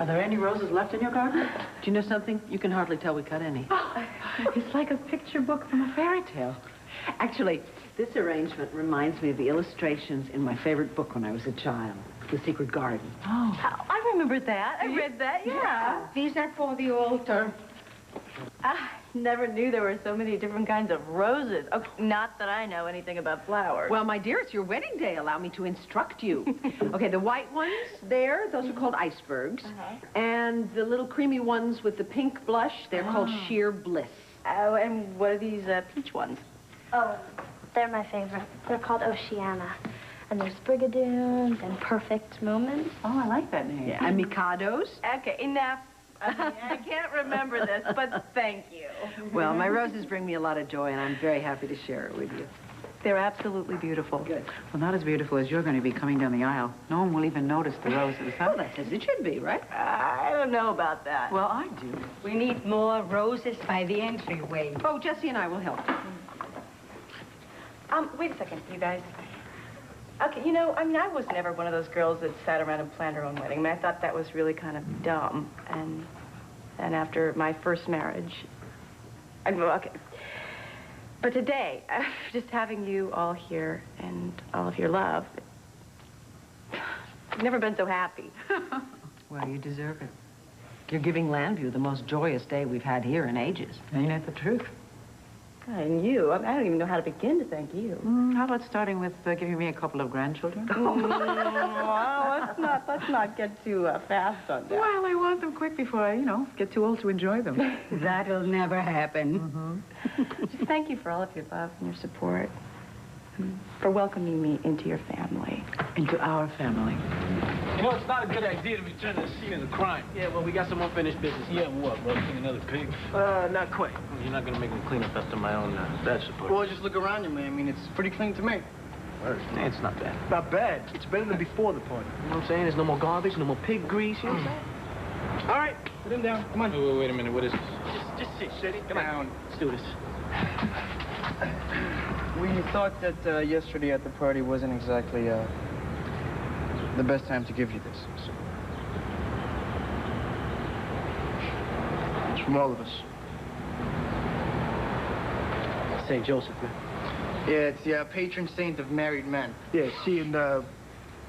Are there any roses left in your garden? Do you know something? You can hardly tell we cut any. Oh, it's like a picture book from a fairy tale. Actually, this arrangement reminds me of the illustrations in my favorite book when I was a child, The Secret Garden. Oh, I remember that. I read that, yeah. These are for the altar. I never knew there were so many different kinds of roses. Oh, not that I know anything about flowers. Well, my dear, it's your wedding day. Allow me to instruct you. Okay, the white ones there, those are called icebergs. And the little creamy ones with the pink blush, they're called sheer bliss. Oh, and what are these peach ones? Oh, they're my favorite. They're called Oceana. And there's Brigadoons and Perfect Moments. Oh, I like that name. Yeah, and Mikados. Okay, enough. I can't remember this, but thank you. Well, my roses bring me a lot of joy, and I'm very happy to share it with you. They're absolutely beautiful. Good. Well, not as beautiful as you're going to be coming down the aisle. No one will even notice the roses, huh? Well, that's as it should be, right? I don't know about that. Well, I do. We need more roses by the entryway. Oh, Jessie and I will help. Wait a second, you guys. Okay, you know, I mean, I was never one of those girls that sat around and planned her own wedding. I mean, I thought that was really kind of dumb. And after my first marriage, okay. But today, just having you all here and all of your love, I've never been so happy. Well, you deserve it. You're giving Landview the most joyous day we've had here in ages. Ain't it the truth? And you, I don't even know how to begin to thank you. How about starting with giving me a couple of grandchildren? Well, let's not get too fast on that. Well, I want them quick before I, get too old to enjoy them. That'll never happen. Just thank you for all of your love and your support. And for welcoming me into your family. Into our family. You know, it's not a good idea to return to the scene of the crime. Yeah, well, we got some unfinished business. Yeah, what, roasting another pig? Not quite. You're not gonna make me clean up after my own bed support. Well, just look around you, man. I mean, it's pretty clean to me. It's not bad. Not bad. It's better than before the party. You know what I'm saying? There's no more garbage, no more pig grease, you know what I'm saying? All right, put him down. Come on. Wait a minute. What is this? Just sit steady. Come on. Let's do this. We thought that yesterday at the party wasn't exactly the best time to give you this. So. It's from all of us. St. Joseph, man. Yeah, it's the patron saint of married men. Yeah, see, and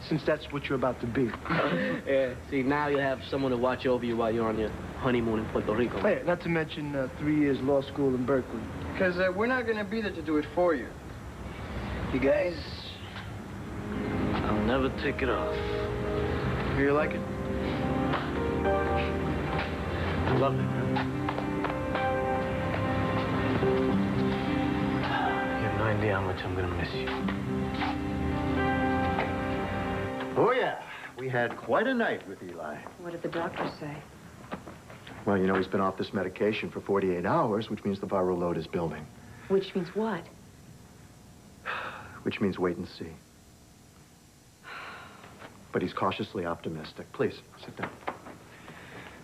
since that's what you're about to be. Yeah, see, now you'll have someone to watch over you while you're on your honeymoon in Puerto Rico. Oh, yeah, not to mention 3 years law school in Berkeley. Because we're not going to be there to do it for you. You guys? I'll never take it off. You like it? Lovely, man. You have no idea how much I'm gonna miss you. Oh, yeah. We had quite a night with Eli. What did the doctor say? Well, he's been off this medication for 48 hours, which means the viral load is building. Which means what? Which means wait and see. But he's cautiously optimistic. Please, sit down.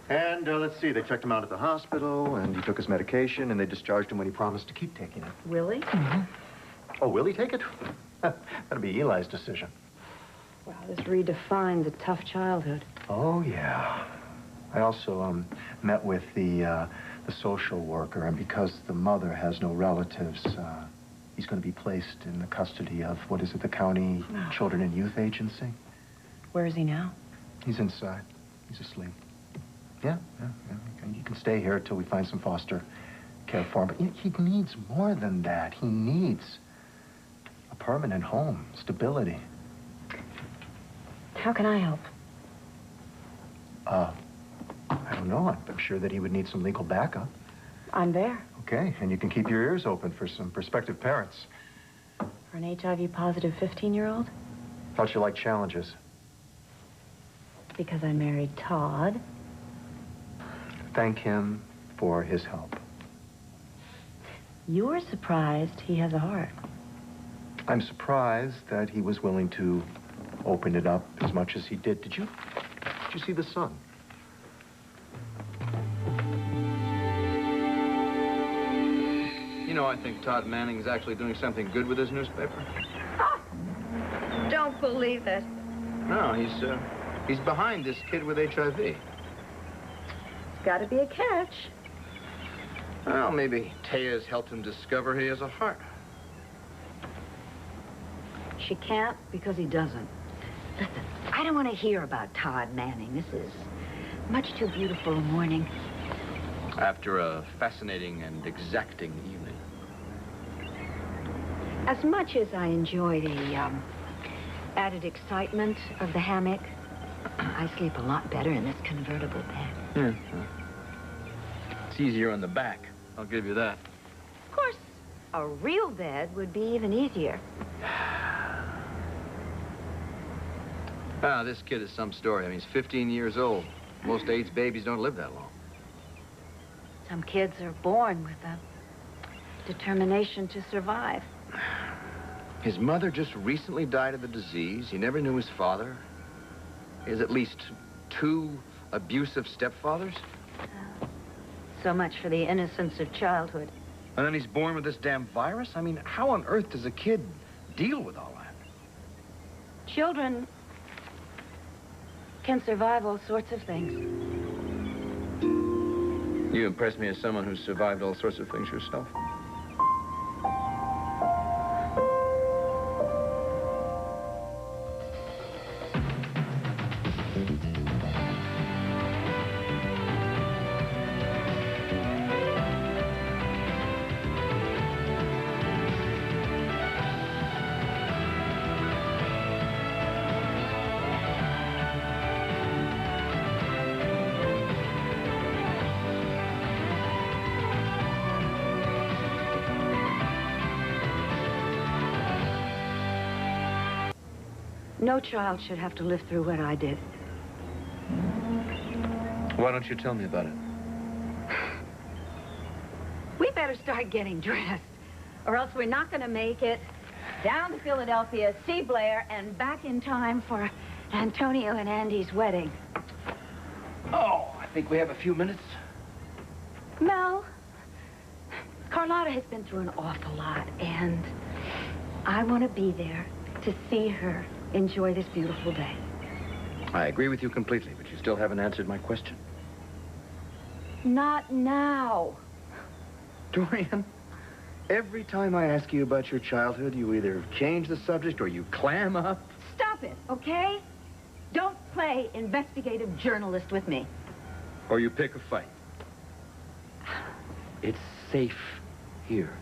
And let's see, they checked him out at the hospital, and he took his medication, and they discharged him when he promised to keep taking it. Willie? Oh, will he take it? That'll be Eli's decision. Wow, this redefines a tough childhood. Oh, yeah. I also met with the social worker, and because the mother has no relatives, he's going to be placed in the custody of, what is it, the County Children and Youth Agency. Where is he now? He's inside. He's asleep. Yeah. You can stay here until we find some foster care for him. But he needs more than that. He needs a permanent home, stability. How can I help? I don't know. I'm sure that he would need some legal backup. I'm there. Okay, and you can keep your ears open for some prospective parents. For an HIV-positive 15-year-old? Thought you liked challenges. Because I married Todd. Thank him for his help. You're surprised he has a heart. I'm surprised that he was willing to open it up as much as he did. Did you see the sun? I think Todd Manning is actually doing something good with his newspaper. Don't believe it. No, he's behind this kid with HIV. got to be a catch. Well, maybe Taya's helped him discover he has a heart. She can't because he doesn't. Listen, I don't want to hear about Todd Manning. This is much too beautiful a morning. After a fascinating and exacting evening. As much as I enjoy the added excitement of the hammock, I sleep a lot better in this convertible bed. Yeah. It's easier on the back. I'll give you that. Of course, a real bed would be even easier. Ah, this kid is some story. I mean, he's 15 years old. Most AIDS babies don't live that long. Some kids are born with a determination to survive. His mother just recently died of the disease. He never knew his father. He has at least 2 abusive stepfathers. So much for the innocence of childhood. And then he's born with this damn virus? I mean, how on earth does a kid deal with all that? Children can survive all sorts of things. You impress me as someone who's survived all sorts of things yourself. No child should have to live through what I did. Why don't you tell me about it? We better start getting dressed, or else we're not going to make it down to Philadelphia, see Blair, and back in time for Antonio and Andy's wedding. Oh, I think we have a few minutes. Mel, Carlotta has been through an awful lot, and I want to be there to see her enjoy this beautiful day. I agree with you completely, but you still haven't answered my question. Not now. Dorian, every time I ask you about your childhood, you either change the subject or you clam up. Stop it, okay? Don't play investigative journalist with me. Or you pick a fight. It's safe here.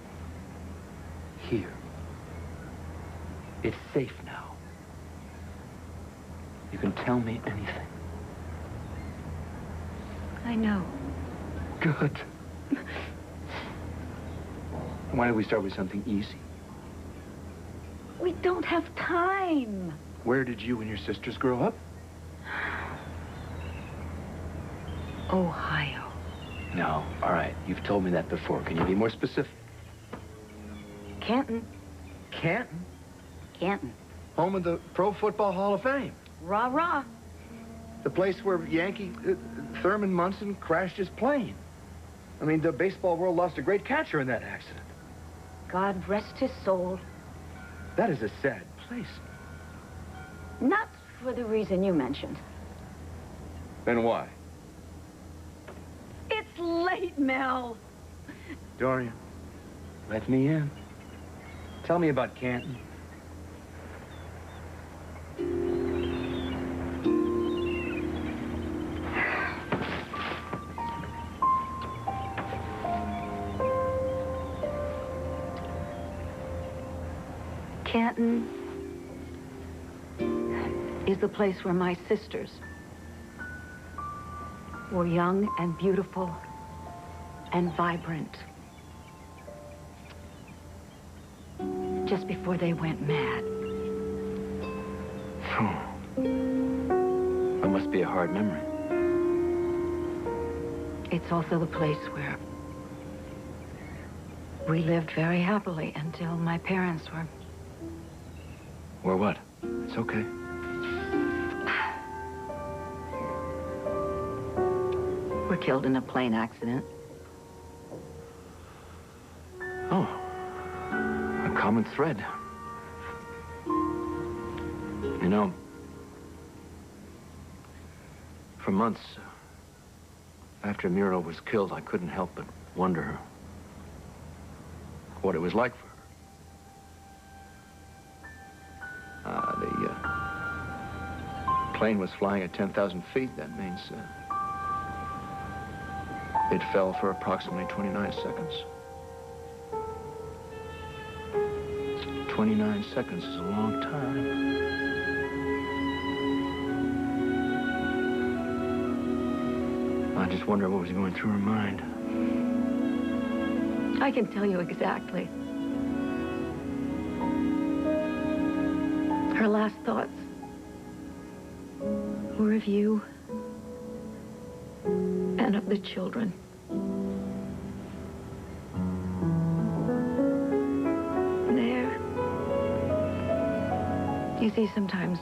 Here. It's safe now. You can tell me anything. I know. Good. Why don't we start with something easy? We don't have time. Where did you and your sisters grow up? Ohio. No. All right. You've told me that before. Can you be more specific? Canton. Canton? Canton. Home of the Pro Football Hall of Fame. Rah, rah. The place where Yankee Thurman Munson crashed his plane. I mean, the baseball world lost a great catcher in that accident. God rest his soul. That is a sad place. Not for the reason you mentioned. Then why? It's late, Mel. Dorian, let me in. Tell me about Canton. Canton is the place where my sisters were young and beautiful and vibrant. Just before they went mad. That must be a hard memory. It's also the place where we lived very happily until my parents were... Or what? It's okay. were killed in a plane accident. Oh. A common thread. You know, for months, After Muriel was killed, I couldn't help but wonder what it was like for her. The plane was flying at 10,000 feet. That means it fell for approximately 29 seconds. 29 seconds is a long time. I just wonder what was going through her mind. I can tell you exactly. Her last thoughts were of you and of the children. There. You see, sometimes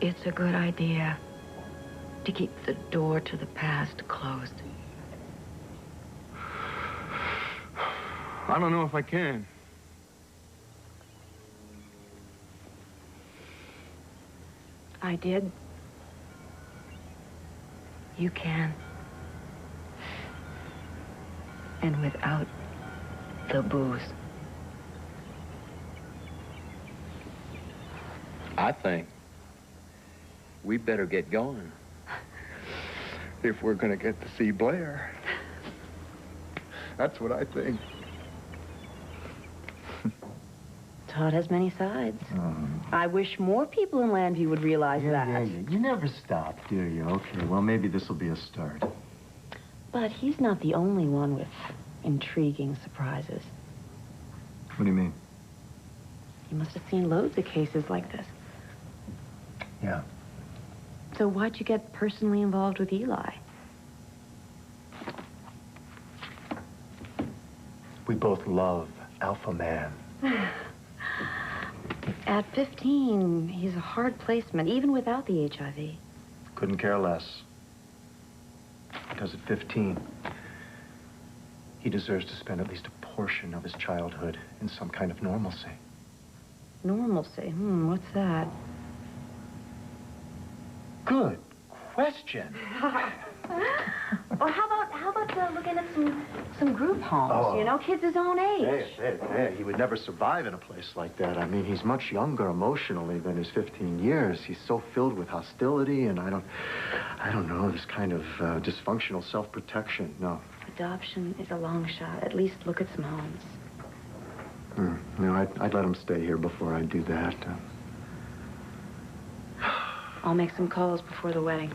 it's a good idea to keep the door to the past closed. I don't know if I can. I did. You can. And without the booze. I think we better get going. If we're gonna get to see Blair. That's what I think. Todd has many sides. I wish more people in Landview would realize that. Yeah. You never stop, do you? Okay, well, maybe this will be a start. But he's not the only one with intriguing surprises. What do you mean? You must have seen loads of cases like this. Yeah. So why'd you get personally involved with Eli? We both love Alpha Man. At 15, he's a hard placement, even without the HIV. Couldn't care less. Because at 15, he deserves to spend at least a portion of his childhood in some kind of normalcy. Normalcy? What's that? Good question. Or how about looking at some group homes, you know, kids his own age. Hey, he would never survive in a place like that. I mean, he's much younger emotionally than his 15 years. He's so filled with hostility and I don't know, this kind of dysfunctional self-protection. No. Adoption is a long shot. At least look at some homes. No, I'd let him stay here before I do that. I'll make some calls before the wedding.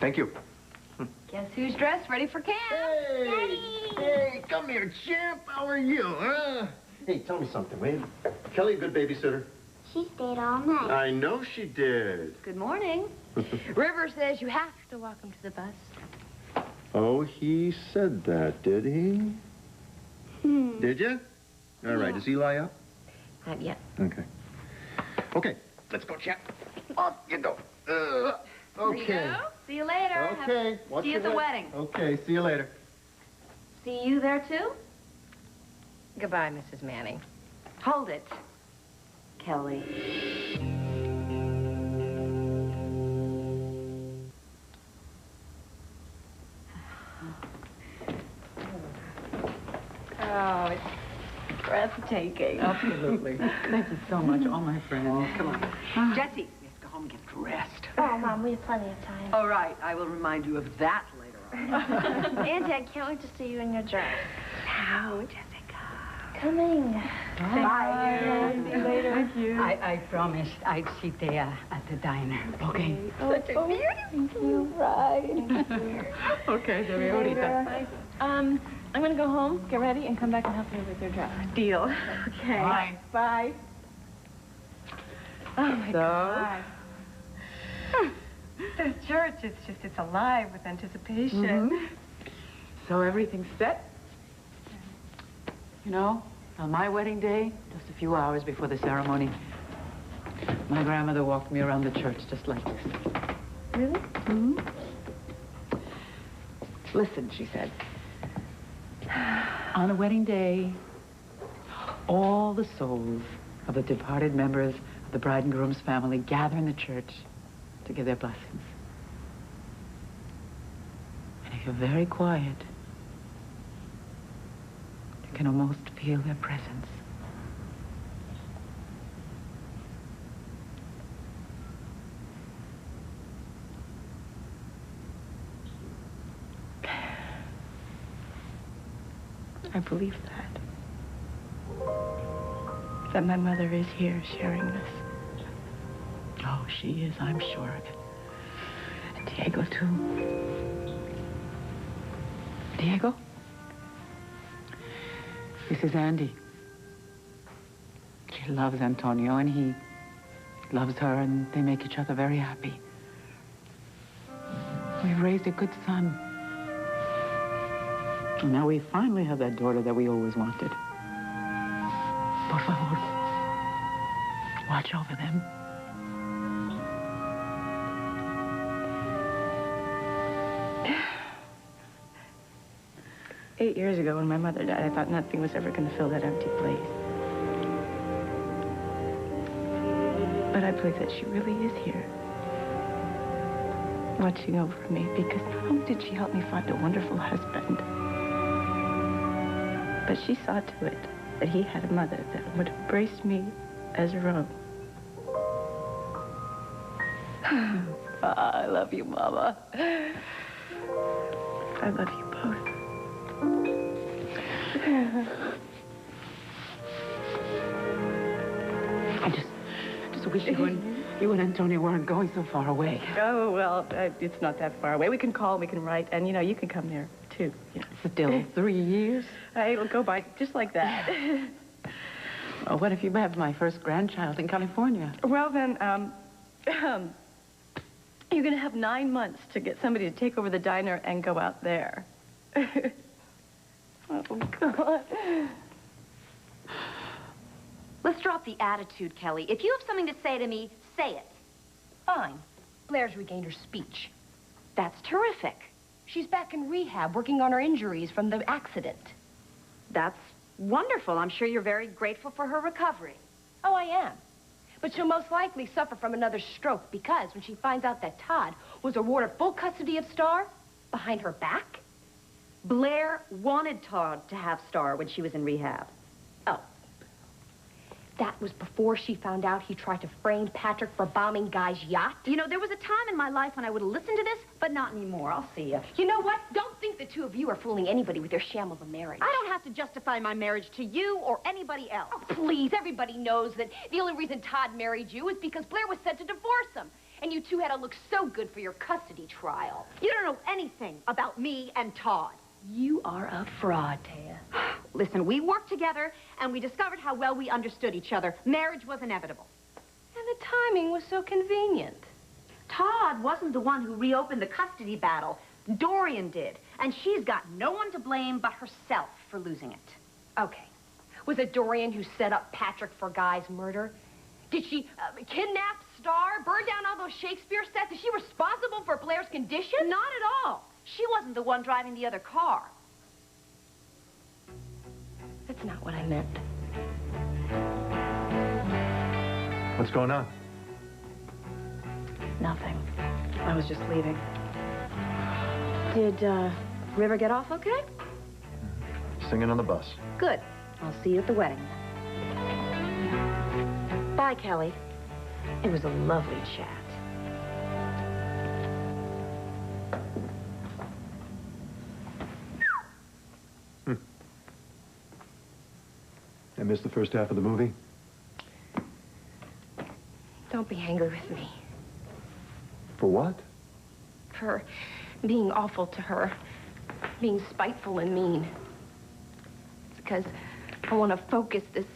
Thank you. Guess who's dressed ready for camp? Hey, come here, champ. How are you, huh? Hey, tell me something, will you? Kelly, a good babysitter? She stayed all night. I know she did. Good morning. River says you have to walk him to the bus. Oh, he said that, did he? Did you? All right, is Eli up? Not yet. Okay. Okay, let's go, champ. Off you go. Okay. Here you go. See you later. Okay. See you at the wedding. Okay, see you later. See you there, too? Goodbye, Mrs. Manning. Hold it, Kelly. Oh, it's breathtaking. Absolutely. Thank you so much, all my friends. Come on. Jesse, we have to go home and get dressed. Oh, Mom, we have plenty of time. All right, I will remind you of that later on. Auntie, I can't wait to see you in your dress. Now, Jessica. Coming. Bye. See you later. Thank you. I promised I'd sit there at the diner. Okay. Such a beautiful ride. Okay, señorita. I'm gonna go home, get ready, and come back and help you with your dress. Deal. Okay. Bye. Bye. Oh, my God. The church, it's alive with anticipation. So everything's set? You know, on my wedding day, just a few hours before the ceremony, my grandmother walked me around the church just like this. Really? Mm-hmm. Listen, she said. On a wedding day, all the souls of the departed members of the bride and groom's family gather in the church to give their blessings. They're very quiet. You can almost feel their presence. I believe that my mother is here sharing this. Oh, she is, I'm sure of it. And Diego, too. Diego? This is Andy. She loves Antonio, and he loves her, and they make each other very happy. We've raised a good son. And now we finally have that daughter that we always wanted. Por favor, watch over them. 8 years ago, when my mother died, I thought nothing was ever going to fill that empty place. But I believe that she really is here, watching over me, because not only did she help me find a wonderful husband, but she saw to it that he had a mother that would embrace me as her own. I love you, Mama. I love you both. I just wish you and Antonio weren't going so far away. Oh, well, it's not that far away. We can call, we can write, and, you know, you can come there, too. Yeah. Still 3 years? It'll go by just like that. Well, what if you have my first grandchild in California? Well, then, you're going to have 9 months to get somebody to take over the diner and go out there. Oh, God. Let's drop the attitude, Kelly. If you have something to say to me, say it. Fine. Blair's regained her speech. That's terrific. She's back in rehab, working on her injuries from the accident. That's wonderful. I'm sure you're very grateful for her recovery. Oh, I am. But she'll most likely suffer from another stroke because when she finds out that Todd was awarded full custody of Star behind her back... Blair wanted Todd to have Star when she was in rehab. Oh. That was before she found out he tried to frame Patrick for bombing Guy's yacht. You know, there was a time in my life when I would have listened to this, but not anymore. I'll see you. You know what? Don't think the two of you are fooling anybody with your sham of a marriage. I don't have to justify my marriage to you or anybody else. Oh, please. Everybody knows that the only reason Todd married you is because Blair was sent to divorce him. And you two had to look so good for your custody trial. You don't know anything about me and Todd. You are a fraud, Taya. Listen, we worked together, and we discovered how well we understood each other. Marriage was inevitable. And the timing was so convenient. Todd wasn't the one who reopened the custody battle. Dorian did. And she's got no one to blame but herself for losing it. Okay. Was it Dorian who set up Patrick for Guy's murder? Did she kidnap Star, burn down all those Shakespeare sets? Is she responsible for Blair's condition? Not at all. She wasn't the one driving the other car. That's not what I meant. What's going on? Nothing. I was just leaving. Did River get off okay? Singing on the bus. Good. I'll see you at the wedding. Bye, Kelly. It was a lovely chat. I missed the first half of the movie. Don't be angry with me. For what? For being awful to her. Being spiteful and mean. It's because I want to focus this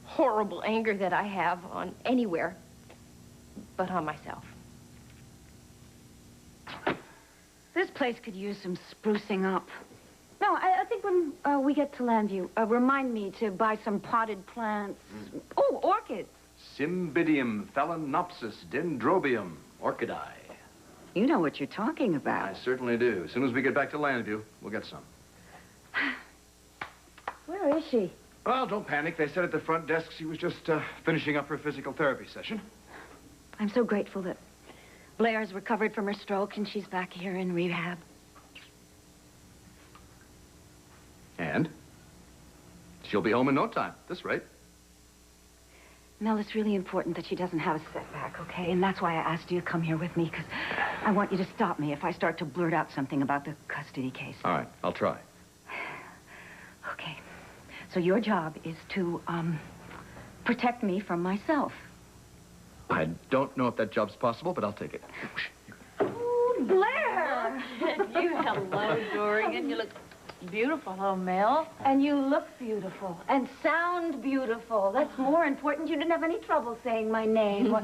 horrible anger that I have on anywhere but on myself. This place could use some sprucing up. No, I think when we get to Landview, remind me to buy some potted plants. Oh, orchids. Cymbidium, Phalaenopsis, Dendrobium, Orchidea. You know what you're talking about. I certainly do. As soon as we get back to Landview, we'll get some. Where is she? Well, don't panic. They said at the front desk she was just finishing up her physical therapy session. I'm so grateful that Blair has recovered from her stroke and she's back here in rehab. She'll be home in no time, at this rate. Mel, it's really important that she doesn't have a setback, okay? And that's why I asked you to come here with me, because I want you to stop me if I start to blurt out something about the custody case. All right, I'll try. Okay. So your job is to, protect me from myself. I don't know if that job's possible, but I'll take it. Blair! Hello, Dorian. You look beautiful. Oh, Mel. And you look beautiful and sound beautiful. That's more important. You didn't have any trouble saying my name.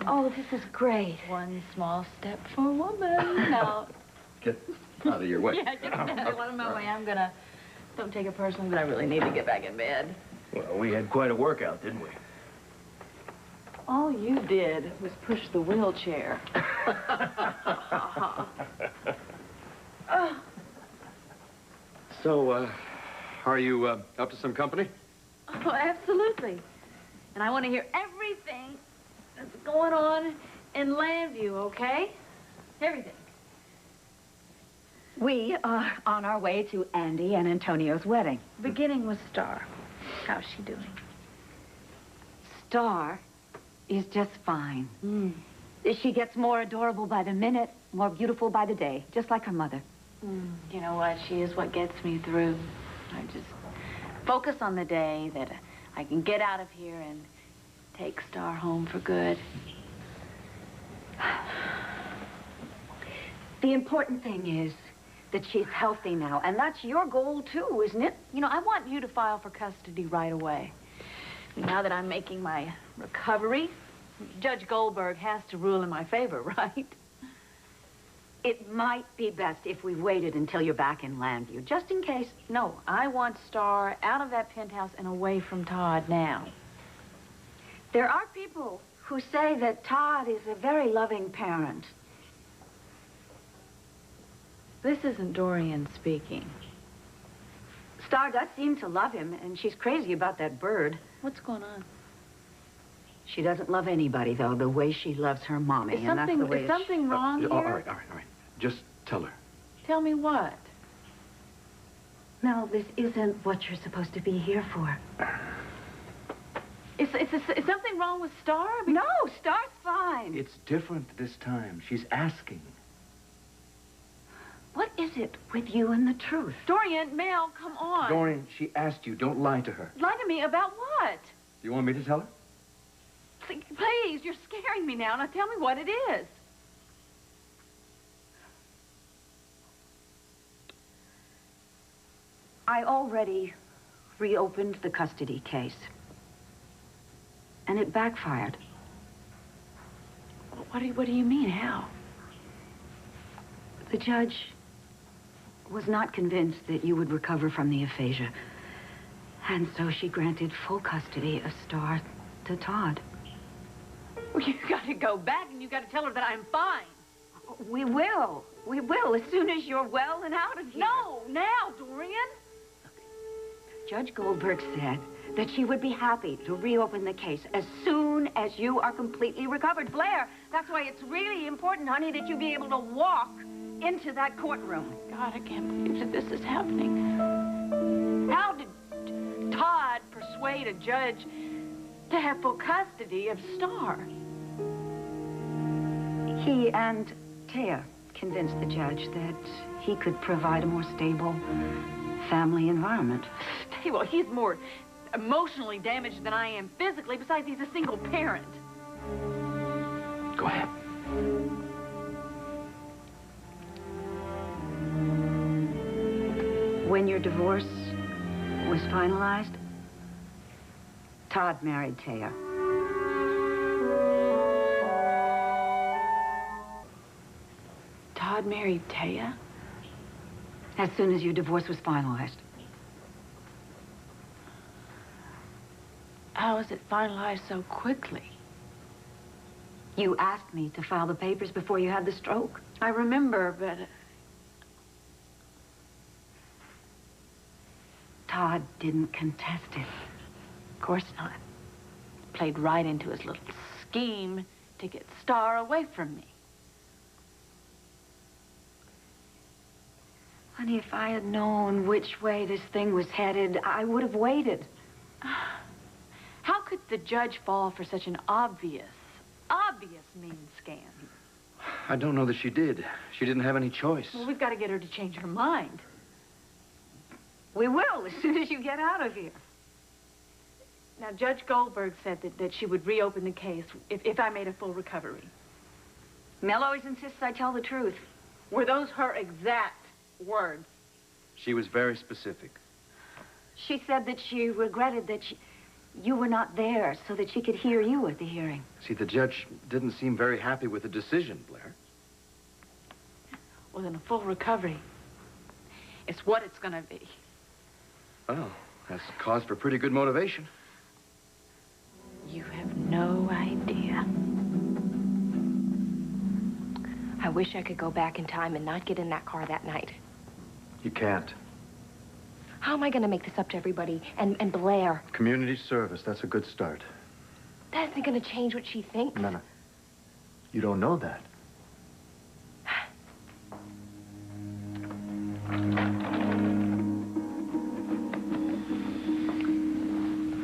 Oh, this is great. One small step for a woman. Now, Get out of your way. yeah, get out of my way. Don't take it personally, but I really need to get back in bed. Well, we had quite a workout, didn't we? All you did was push the wheelchair. So, are you up to some company? Oh, absolutely. And I want to hear everything that's going on in Landview, okay? Everything. We are on our way to Andy and Antonio's wedding. Beginning with Star. How's she doing? Star is just fine. She gets more adorable by the minute, more beautiful by the day, just like her mother. You know what? She is what gets me through. I just focus on the day that I can get out of here and take Star home for good. The important thing is that she's healthy now, and that's your goal, too, isn't it? You know, I want you to file for custody right away. Now that I'm making my recovery, Judge Goldberg has to rule in my favor, right? It might be best if we waited until you're back in Landview, just in case. No, I want Star out of that penthouse and away from Todd now. There are people who say that Todd is a very loving parent. This isn't Dorian speaking. Star does seem to love him, and she's crazy about that bird. What's going on? She doesn't love anybody, though, the way she loves her mommy. Is something wrong here? All right. Just tell her. Tell me what? Mel, this isn't what you're supposed to be here for. Is something wrong with Star? No, Star's fine. It's different this time. She's asking. What is it with you and the truth? Dorian, Mel, come on. Dorian, she asked you. Don't lie to her. Lie to me about what? Do you want me to tell her? Please, you're scaring me now. Now tell me what it is. I already reopened the custody case. And it backfired. What do you mean? How? The judge was not convinced that you would recover from the aphasia. And so she granted full custody of Star to Todd. Well, you got to go back and you got to tell her that I'm fine. We will. We will, as soon as you're well and out of here. No, now, Dorian. Judge Goldberg said that she would be happy to reopen the case as soon as you are completely recovered. Blair, that's why it's really important, honey, that you be able to walk into that courtroom. God, I can't believe that this is happening. How did Todd persuade a judge to have full custody of Star? He and Taya convinced the judge that he could provide a more stable family environment. Hey, well, he's more emotionally damaged than I am physically. Besides, he's a single parent. Go ahead. When your divorce was finalized, Todd married Taya. Todd married Taya? As soon as your divorce was finalized. How was it finalized so quickly? You asked me to file the papers before you had the stroke. I remember, but... Todd didn't contest it. Of course not. Played right into his little scheme to get Star away from me. Honey, if I had known which way this thing was headed, I would have waited. How could the judge fall for such an obvious mean scam? I don't know that she did. She didn't have any choice. Well, we've got to get her to change her mind. We will, as soon as you get out of here. Now, Judge Goldberg said that she would reopen the case if I made a full recovery. Mel always insists I tell the truth. Were those her exact words? She was very specific. She said that she regretted that you were not there so that she could hear you at the hearing. See, the judge didn't seem very happy with the decision, Blair. Well, then a full recovery is what it's going to be. Well, that's cause for pretty good motivation. You have no idea. I wish I could go back in time and not get in that car that night. You can't. How am I going to make this up to everybody? And Blair? Community service, that's a good start. That isn't going to change what she thinks. No. You don't know that.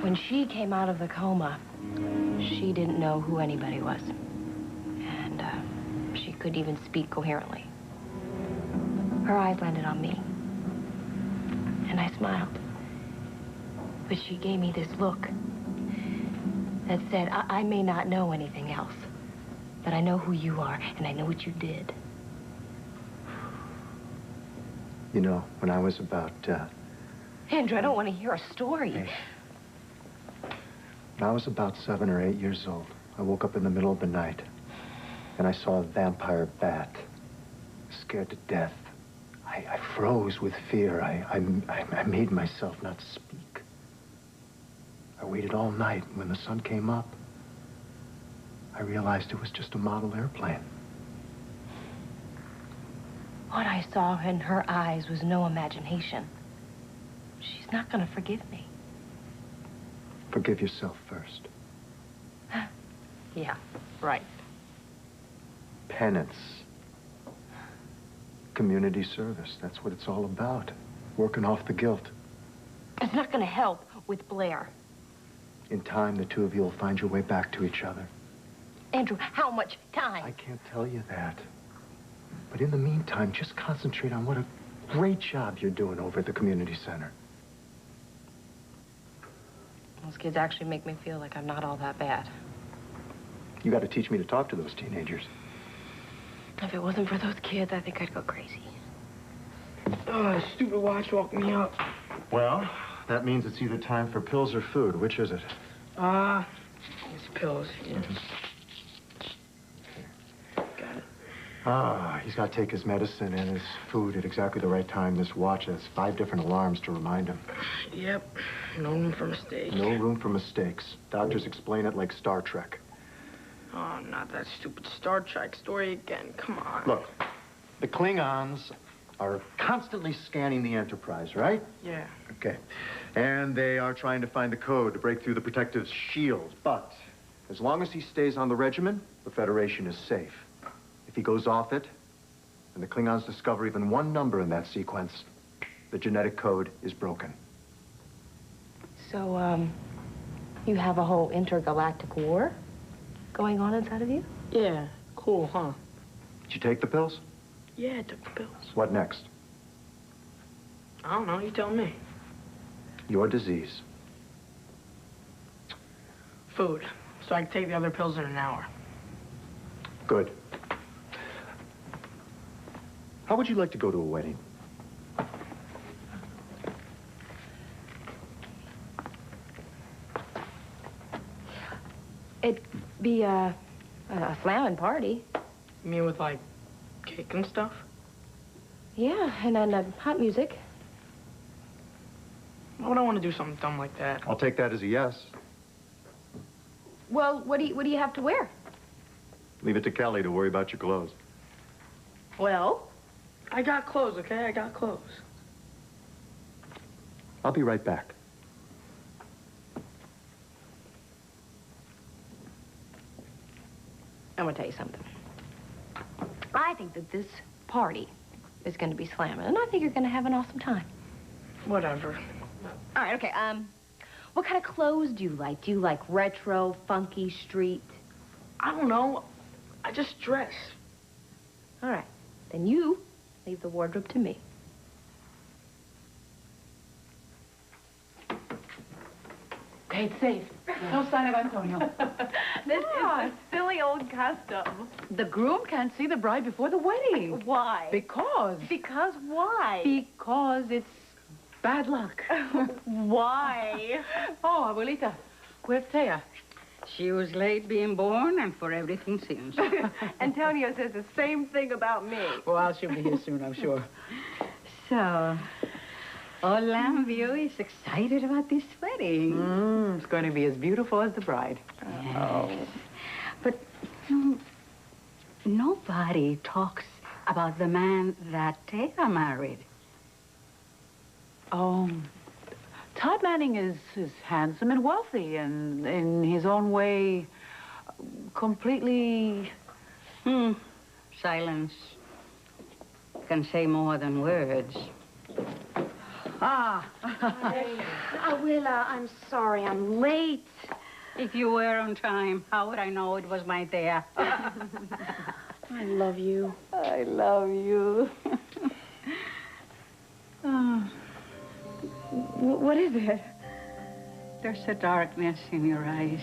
When she came out of the coma, she didn't know who anybody was. And she couldn't even speak coherently. Her eyes landed on me. And I smiled. But she gave me this look that said, I may not know anything else, but I know who you are, and I know what you did. You know, when I was about, Andrew, I don't want to hear a story. Hey. When I was about 7 or 8 years old, I woke up in the middle of the night, and I saw a vampire bat. Scared to death. I froze with fear. I made myself not speak. I waited all night. When the sun came up, I realized it was just a model airplane. What I saw in her eyes was no imagination. She's not going to forgive me. Forgive yourself first. Yeah, right. Penance. Community service. That's what it's all about. Working off the guilt. It's not going to help with Blair. In time, the two of you will find your way back to each other. Andrew, how much time? I can't tell you that. But in the meantime, just concentrate on what a great job you're doing over at the community center. Those kids actually make me feel like I'm not all that bad. You got to teach me to talk to those teenagers. If it wasn't for those kids, I think I'd go crazy. Oh, stupid watch woke me up. Well, that means it's either time for pills or food. Which is it? It's pills, yeah. Got it. He's got to take his medicine and his food at exactly the right time. This watch has 5 different alarms to remind him. Yep. No room for mistakes. No room for mistakes. Doctors explain it like Star Trek. Oh, not that stupid Star Trek story again. Come on. Look, the Klingons are constantly scanning the Enterprise, right? Yeah. Okay. And they are trying to find the code to break through the protective shield. But as long as he stays on the regimen, the Federation is safe. If he goes off it, and the Klingons discover even one number in that sequence, the genetic code is broken. So, you have a whole intergalactic war going on inside of you? Yeah. Cool, huh? Did you take the pills? Yeah, I took the pills. What next? I don't know. You tell me. Your disease. Food. So I can take the other pills in an hour. Good. How would you like to go to a wedding? It'd be a slamming party. You mean with, like, cake and stuff? Yeah, and then hot music. Why would I want to do something dumb like that? I'll take that as a yes. Well, what do you have to wear? Leave it to Kelly to worry about your clothes. Well? I got clothes, okay? I got clothes. I'll be right back. I'm gonna tell you something. I think that this party is going to be slamming, and I think you're going to have an awesome time. Whatever. All right, okay, what kind of clothes do you like? Do you like retro, funky, street? I don't know. I just dress. All right, then you leave the wardrobe to me. Okay, it's safe. No sign of Antonio. This is a silly old custom. The groom can't see the bride before the wedding. Why? Because. Because why? Because it's bad luck. Why? Oh, Abuelita, where's Thea? She was late being born and for everything since. Antonio says the same thing about me. Well, she'll be here soon, I'm sure. So, old Lambview is excited about this wedding. It's going to be as beautiful as the bride. Yes. But nobody talks about the man that Thea married. Oh, Todd Manning is handsome and wealthy and in his own way completely... Silence can say more than words. Abuela, I'm sorry, I'm late. If you were on time, how would I know it was my Thea? I love you. I love you. What is it? There's a darkness in your eyes.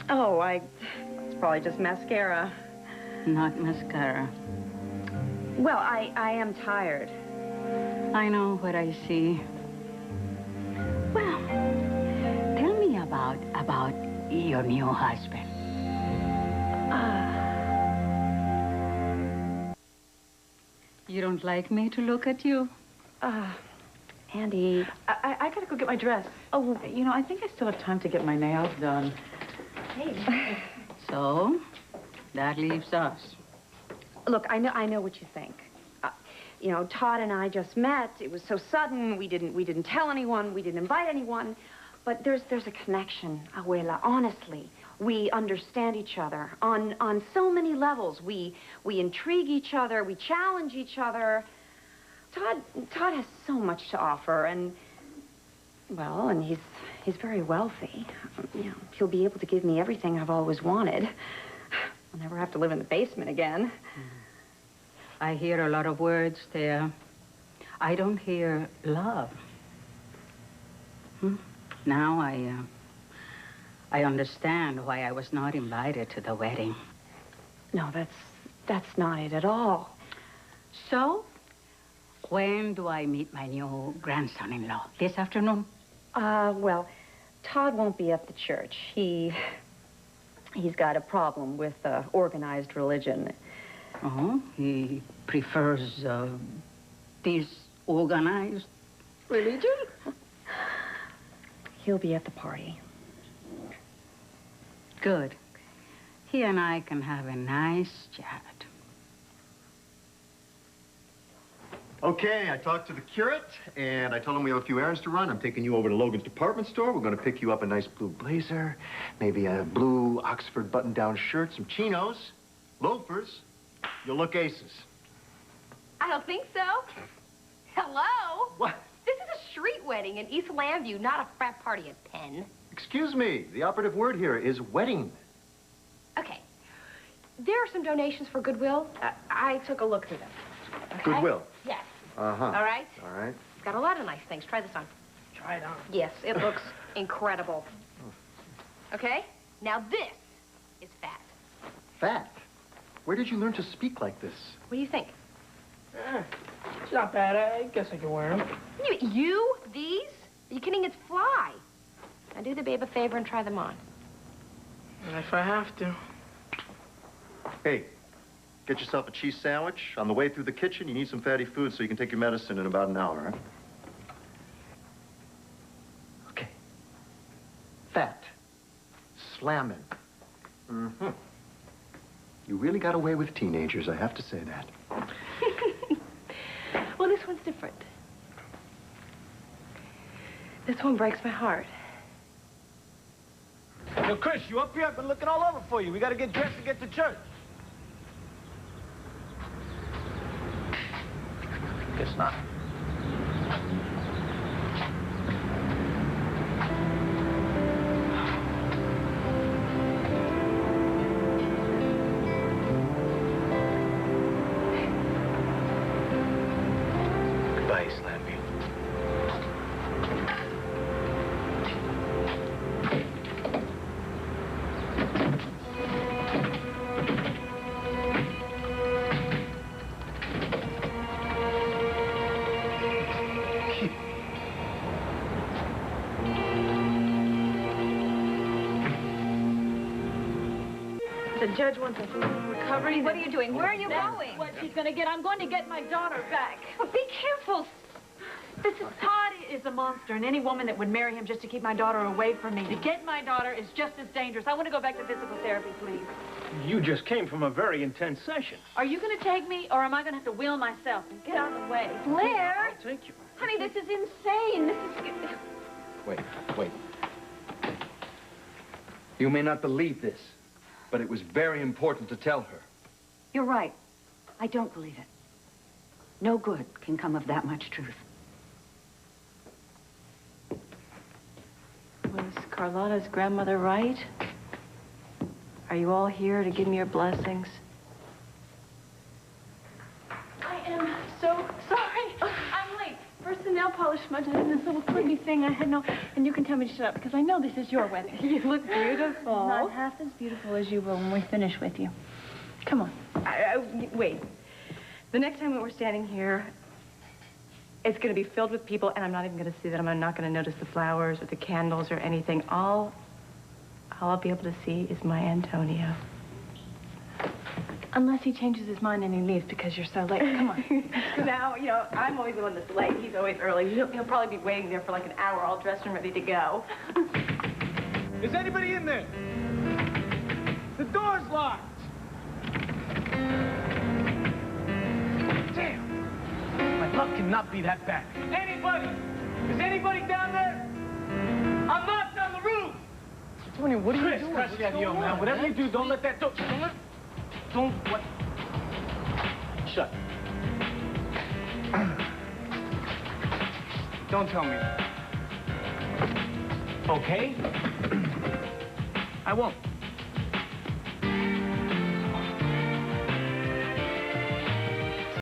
Oh, it's probably just mascara. Not mascara. Well, I am tired. I know what I see. Well, tell me about your new husband. You don't like me to look at you? Andy. I gotta go get my dress. Oh, you know, I think I still have time to get my nails done. Hey. So, that leaves us. Look, I know what you think. You know, Todd and I just met. It was so sudden. We didn't tell anyone. We didn't invite anyone. But there's a connection, Abuela. Honestly, we understand each other on so many levels. We intrigue each other. We challenge each other. Todd has so much to offer, and well, and he's very wealthy. You know, he'll be able to give me everything I've always wanted. I'll never have to live in the basement again. I hear a lot of words there. I don't hear love. Now I understand why I was not invited to the wedding. No, that's not it at all. So, when do I meet my new grandson-in-law? This afternoon? Well, Todd won't be at the church. He's got a problem with organized religion. Oh, he prefers disorganized religion? He'll be at the party. Good. He and I can have a nice chat. Okay, I talked to the curate, and I told him we have a few errands to run. I'm taking you over to Logan's department store. We're going to pick you up a nice blue blazer, maybe a blue Oxford button-down shirt, some chinos, loafers. You'll look aces. I don't think so. Hello? What? This is a street wedding in East Lambview, not a frat party at Penn. Excuse me. The operative word here is wedding. Okay. There are some donations for Goodwill. I took a look through them. Okay? Goodwill. Yes. Uh-huh. All right? All right. Got a lot of nice things. Try this on. Try it on. Yes, it looks incredible. Okay? Now this is fat. Fat? Where did you learn to speak like this? What do you think? It's not bad. I guess I can wear them. You? These? Are you kidding? It's fly. Now do the babe a favor and try them on. If I have to. Hey, get yourself a cheese sandwich. On the way through the kitchen, you need some fatty food so you can take your medicine in about an hour, huh? Okay. Fat. Slamming. Mm-hmm. You really got away with teenagers, I have to say that. Well, this one's different. This one breaks my heart. Yo, Chris, you up here? I've been looking all over for you. We gotta get dressed to get to church. Guess not. Goodbye, Slampy. The judge wants a full recovery. What are you doing? Where are you going? What she's going to get. I'm going to get my daughter back. Well, be careful. Todd is a monster, and any woman that would marry him just to keep my daughter away from me, to get my daughter, is just as dangerous. I want to go back to physical therapy, please. You just came from a very intense session. Are you going to take me, or am I going to have to wheel myself? Get out of the way. Blair! I'll take you. Honey, this is insane. This is... Wait. You may not believe this, but it was very important to tell her. You're right. I don't believe it. No good can come of that much truth. Was Carlotta's grandmother right? Are you all here to give me your blessings? I am so sorry. I'm late. First the nail polish smudged in this little pretty thing. I had no... And you can tell me to shut up because I know this is your wedding. You look beautiful. Not half as beautiful as you will when we finish with you. Come on. Wait. The next time that we're standing here, it's going to be filled with people, and I'm not even going to see that. I'm not going to notice the flowers or the candles or anything. All I'll be able to see is my Antonio. Unless he changes his mind and he leaves because you're so late. Come on. Now, you know, I'm always the one that's late. He's always early. He'll probably be waiting there for like an hour all dressed and ready to go. Is anybody in there? The door's locked. Damn. My luck cannot be that bad. Anybody? Is anybody down there? I'm knocked on the roof. Tony, what are you Chris, doing? Graciano, man. Whatever you do, don't let that door... Don't what? Shut. Don't tell me. Okay? I won't.